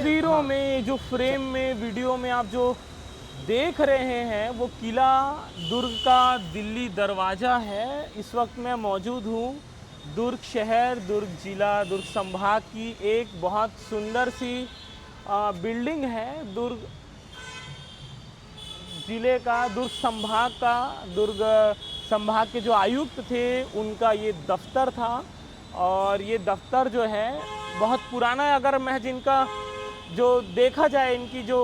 तस्वीरों में, जो फ्रेम में, वीडियो में आप जो देख रहे हैं वो किला दुर्ग का दिल्ली दरवाज़ा है। इस वक्त मैं मौजूद हूँ दुर्ग शहर, दुर्ग ज़िला, दुर्ग संभाग की एक बहुत सुंदर सी बिल्डिंग है। दुर्ग ज़िले का, दुर्ग संभाग का, दुर्ग संभाग के जो आयुक्त थे उनका ये दफ्तर था। और ये दफ्तर जो है बहुत पुराना है। अगर महज इनका जो देखा जाए, इनकी जो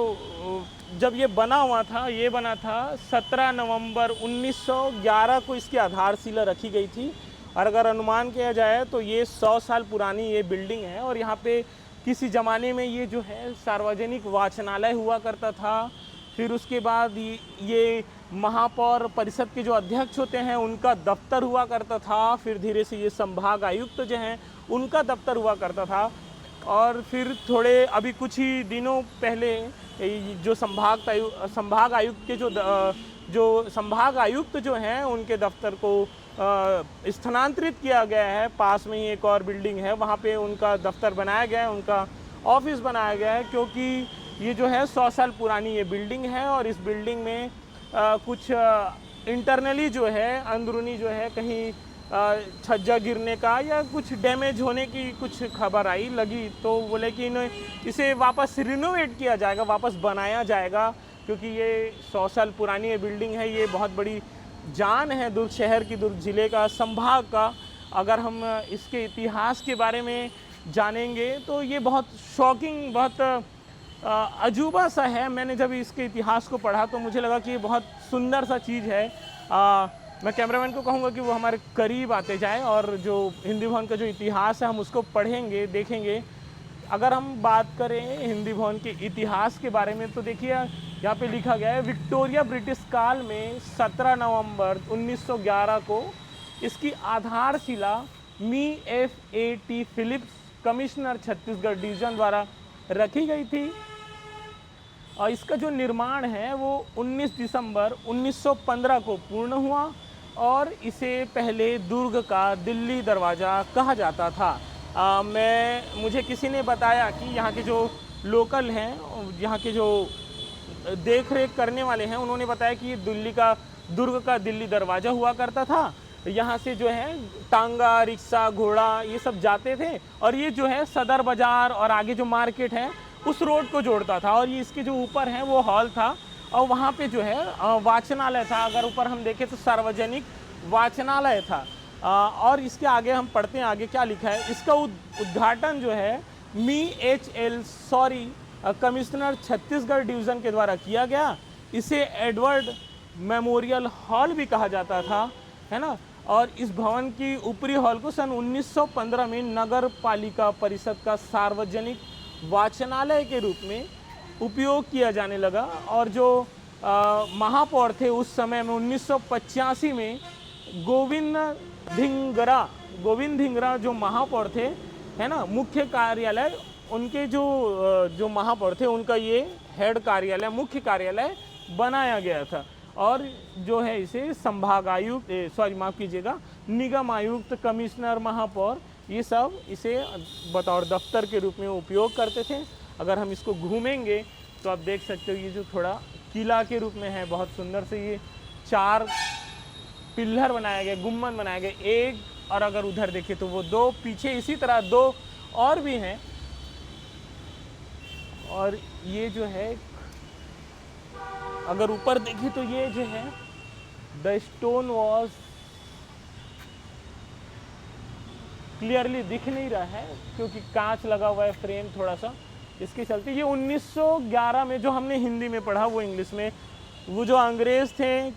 जब ये बना हुआ था, ये बना था 17 नवंबर 1911 को इसकी आधारशिला रखी गई थी। और अगर अनुमान किया जाए तो ये 100 साल पुरानी ये बिल्डिंग है। और यहाँ पे किसी ज़माने में ये जो है सार्वजनिक वाचनालय हुआ करता था। फिर उसके बाद ये महापौर परिषद के जो अध्यक्ष होते हैं उनका दफ्तर हुआ करता था। फिर धीरे से ये संभाग आयुक्त जो हैं उनका दफ्तर हुआ करता था। और फिर थोड़े अभी कुछ ही दिनों पहले जो संभाग आयुक्त के जो संभाग आयुक्त जो हैं उनके दफ्तर को स्थानांतरित किया गया है। पास में ही एक और बिल्डिंग है, वहाँ पे उनका दफ्तर बनाया गया है, उनका ऑफिस बनाया गया है। क्योंकि ये जो है 100 साल पुरानी ये बिल्डिंग है और इस बिल्डिंग में कुछ इंटरनली जो है, अंदरूनी जो है, कहीं छज्जा गिरने का या कुछ डैमेज होने की कुछ खबर आई लगी। तो बोले कि इसे वापस रिनोवेट किया जाएगा, वापस बनाया जाएगा। क्योंकि ये 100 साल पुरानी ये बिल्डिंग है, ये बहुत बड़ी जान है दुर्ग शहर की, दुर्ग ज़िले का, संभाग का। अगर हम इसके इतिहास के बारे में जानेंगे तो ये बहुत शॉकिंग, बहुत अजूबा सा है। मैंने जब इसके इतिहास को पढ़ा तो मुझे लगा कि ये बहुत सुंदर सा चीज़ है। मैं कैमरामैन को कहूँगा कि वो हमारे करीब आते जाए और जो हिंदी भवन का जो इतिहास है हम उसको पढ़ेंगे, देखेंगे। अगर हम बात करें हिंदी भवन के इतिहास के बारे में तो देखिए यहाँ पे लिखा गया है, विक्टोरिया ब्रिटिश काल में 17 नवंबर 1911 को इसकी आधारशिला मी F.A.T. Phillips, commissioner Chhattisgarh division द्वारा रखी गई थी। और इसका जो निर्माण है वो 19 दिसंबर 1915 को पूर्ण हुआ और इसे पहले दुर्ग का दिल्ली दरवाज़ा कहा जाता था। मुझे किसी ने बताया कि यहाँ के जो लोकल हैं, यहाँ के जो देख रेख करने वाले हैं, उन्होंने बताया कि ये दुर्ग का दिल्ली दरवाज़ा हुआ करता था। यहाँ से जो है टांगा, रिक्शा, घोड़ा ये सब जाते थे। और ये जो है सदर बाज़ार और आगे जो मार्केट है उस रोड को जोड़ता था। और ये इसके जो ऊपर है वो हॉल था और वहाँ पे जो है वाचनालय था। अगर ऊपर हम देखें तो सार्वजनिक वाचनालय था। और इसके आगे हम पढ़ते हैं, आगे क्या लिखा है। इसका उद्घाटन जो है कमिश्नर छत्तीसगढ़ डिवीज़न के द्वारा किया गया। इसे एडवर्ड मेमोरियल हॉल भी कहा जाता था, है ना। और इस भवन की ऊपरी हॉल को सन 1915 में नगर पालिका परिषद का सार्वजनिक वाचनालय के रूप में उपयोग किया जाने लगा। और जो महापौर थे उस समय में 1985 में गोविंद धिंगरा जो महापौर थे, है ना, मुख्य कार्यालय उनके जो महापौर थे उनका ये हेड कार्यालय, मुख्य कार्यालय बनाया गया था। और जो है इसे संभाग आयुक्त, माफ़ कीजिएगा, निगम आयुक्त, कमिश्नर, महापौर, ये सब इसे बतौर दफ्तर के रूप में उपयोग करते थे। अगर हम इसको घूमेंगे तो आप देख सकते हो ये जो थोड़ा किला के रूप में है, बहुत सुंदर से ये 4 पिल्लर बनाए गए, गुम्बद बनाए गए, एक। और अगर उधर देखें तो वो 2, पीछे इसी तरह 2 और भी हैं। और ये जो है अगर ऊपर देखें तो ये जो है द स्टोन वॉज क्लियरली दिख नहीं रहा है क्योंकि कांच लगा हुआ है, फ्रेम थोड़ा सा, इसके चलते। ये 1911 में जो हमने हिंदी में पढ़ा वो इंग्लिश में, वो जो अंग्रेज़ थे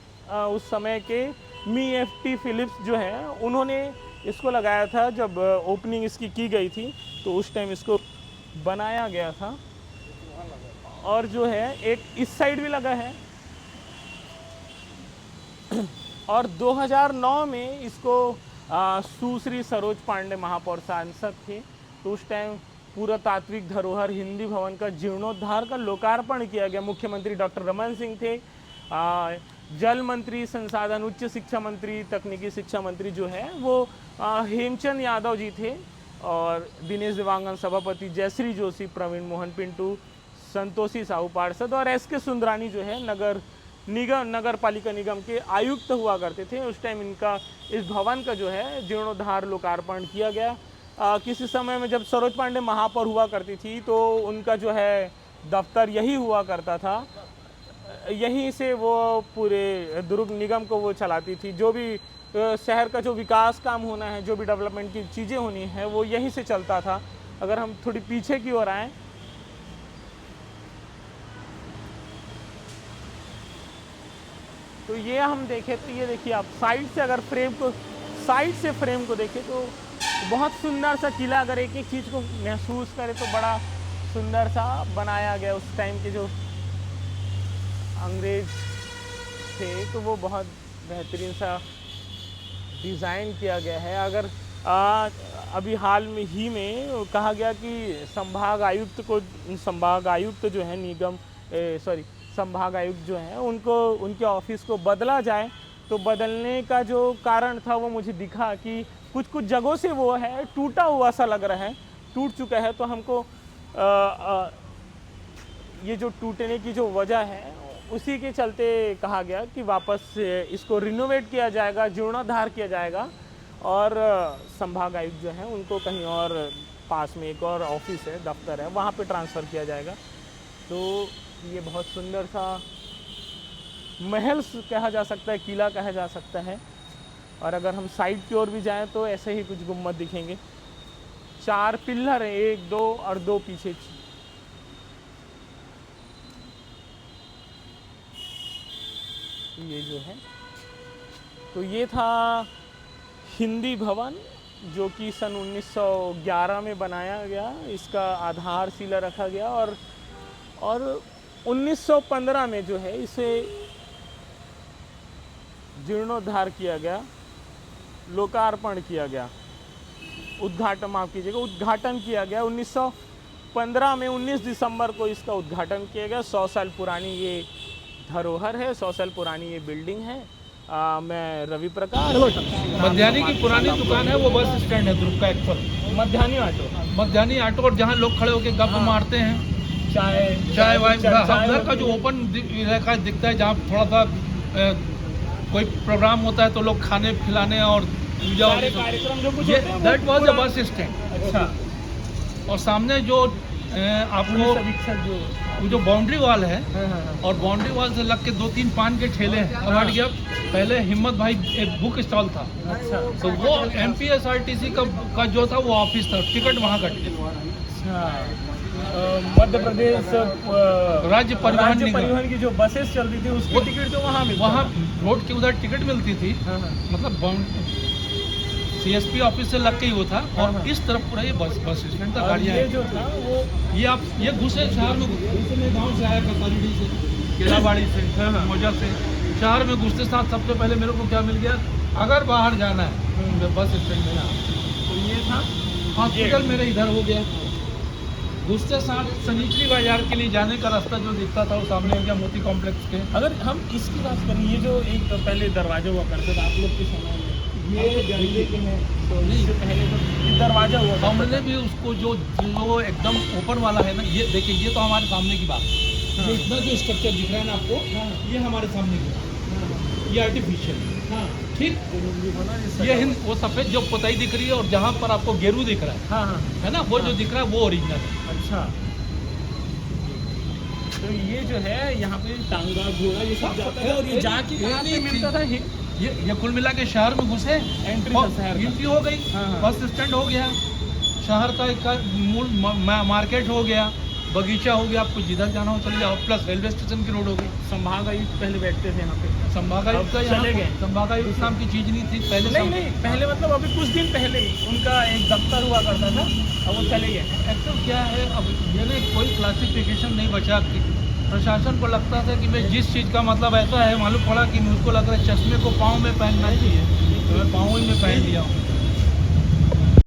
उस समय के मी F.T. फिलिप्स जो है उन्होंने इसको लगाया था। जब ओपनिंग इसकी की गई थी तो उस टाइम इसको बनाया गया था। और जो है एक इस साइड भी लगा है। और 2009 में इसको सुश्री सरोज पांडे महापौर सांसद थे, तो उस टाइम पुरातात्विक धरोहर हिंदी भवन का जीर्णोद्धार का लोकार्पण किया गया। मुख्यमंत्री डॉक्टर रमन सिंह थे, जल मंत्री, संसाधन, उच्च शिक्षा मंत्री, तकनीकी शिक्षा मंत्री जो है वो हेमचंद यादव जी थे। और दिनेश दिवांगन सभापति, जयश्री जोशी, प्रवीण मोहन पिंटू, संतोषी साहू पार्षद और एस के सुंदरानी जो है नगर पालिका निगम के आयुक्त हुआ करते थे। उस टाइम इनका इस भवन का जो है जीर्णोद्धार लोकार्पण किया गया। किसी समय में जब सरोज पांडे महापौर हुआ करती थी तो उनका जो है दफ्तर यही हुआ करता था, यहीं से वो पूरे दुर्ग निगम को वो चलाती थी। जो भी शहर का जो विकास काम होना है, जो भी डेवलपमेंट की चीज़ें होनी है, वो यहीं से चलता था। अगर हम थोड़ी पीछे की ओर आएँ तो ये हम देखें तो ये देखिए आप साइड से अगर फ्रेम को देखें तो बहुत सुंदर सा किला, अगर एक एक चीज़ को महसूस करें तो बड़ा सुंदर सा बनाया गया। उस टाइम के जो अंग्रेज थे तो वो बहुत बेहतरीन सा डिज़ाइन किया गया है। अगर अभी हाल में ही में कहा गया कि संभाग आयुक्त जो है संभाग आयुक्त जो हैं उनको उनके ऑफिस को बदला जाए, तो बदलने का जो कारण था वो मुझे दिखा कि कुछ जगहों से वो है टूटा हुआ सा लग रहा है, टूट चुका है। तो हमको ये जो टूटने की जो वजह है उसी के चलते कहा गया कि वापस इसको रिनोवेट किया जाएगा, जीर्णोद्धार किया जाएगा और संभाग आयुक्त जो हैं उनको कहीं और पास में एक और ऑफिस है, दफ्तर है, वहाँ पे ट्रांसफ़र किया जाएगा। तो ये बहुत सुंदर सा महल कहा जा सकता है, किला कहा जा सकता है। और अगर हम साइड की ओर भी जाएं तो ऐसे ही कुछ गुम्बद दिखेंगे। 4 पिल्लर हैं, 1, 2 और 2 पीछे। ये जो है तो ये था हिंदी भवन जो कि सन 1911 में बनाया गया। इसका आधारशिला रखा गया और 1915 में जो है इसे जीर्णोद्धार किया गया, लोकार्पण किया गया, उद्घाटन किया गया 1915 में। 19 दिसंबर को इसका उद्घाटन किया गया। 100 साल पुरानी ये धरोहर है, 100 साल पुरानी ये बिल्डिंग है। मैं रवि प्रकाश। मध्याह्नी की पुरानी दुकान है, वो बस स्टैंड है दुर्ग का एक्चुअल। मध्याह्नी ऑटो और जहाँ लोग खड़े होकर गप मारते हैं, चाय वाय, उधर का जो ओपन इलाका दिखता है जहाँ थोड़ा सा कोई प्रोग्राम होता है तो लोग खाने खिलाने और पूजा कार्यक्रम जो कुछ that was a bus stand. अच्छा। और सामने जो आपको वो जो बाउंड्री वॉल है और बाउंड्री वॉल से लग के 2-3 पान के ठेले हैं। अब हट गया, पहले हिम्मत भाई एक बुक स्टॉल था। अच्छा। तो वो MPSRTC का जो था वो ऑफिस था, टिकट वहाँ कटते। मध्य प्रदेश राज्य परिवहन की जो बसेस चलती थी उसकी टिकट तो वहाँ रोड के उधर टिकट मिलती थी। मतलब CSP ऑफिस से लग के ही वो था। और इस तरफ पूरा ये बस स्टैंड था। गाड़ियाँ ये जो था वो ये घुसे शहर में, मैं गाँव से आया कसारीडी से, केलाबाड़ी से, मोजा से। शहर में घुसते साथ सबसे पहले मेरे को क्या मिल गया, अगर बाहर जाना है बस स्टैंड में। तो ये था हॉस्पिटल मेरे इधर हो गया। घुसते साथ सनीचरी बाजार के लिए जाने का रास्ता जो दिखता था वो सामने हो गया मोती कॉम्प्लेक्स के। अगर हम इसकी बात करें, ये जो एक पहले दरवाजा हुआ करते थे आप लोग के समय में, ये गंदे के हैं तो इससे पहले तो दरवाजा हुआ था। हमने भी उसको जो एकदम ओपन वाला है ना, ये देखिए, ये तो हमारे सामने की बात है। ये इतना जो स्ट्रक्चर दिख रहा है ना आपको, ये हमारे सामने की बात, ये आर्टिफिशियल। ठीक, ये वो सफ़ेद जो पोताई दिख रही है और जहाँ पर आपको गेरू दिख रहा है, है ना, वो जो दिख रहा है वो ओरिजिनल है। अच्छा। तो ये जो है यहाँ पे टांगा घोड़ा ये सब जाता है और ये जाके कहाँ पे मिलता था? ये कुल मिला के शहर में घुसे, एंट्री हो गई, बस स्टैंड हो गया, शहर का मूल मार्केट हो गया, बगीचा हो गया, आपको जिधर जाना हो चले जाओ, प्लस रेलवे स्टेशन की रोड हो गई। संभाग आयुक्त पहले बैठते थे यहाँ पे, संभाग आयुक्त चले गए। संभाग आयुक्त नाम की चीज़ नहीं थी पहले। नहीं पहले मतलब अभी कुछ दिन पहले ही उनका एक दफ्तर हुआ करता था, अब वो चले गए। एक्चुअल क्या है, अब ये कोई क्लासिफिकेशन नहीं बचा। प्रशासन को लगता था कि मैं जिस चीज़ का मतलब ऐसा है, मालूम पड़ा कि मुझको लग रहा है चश्मे को पाँव में पहनना चाहिए,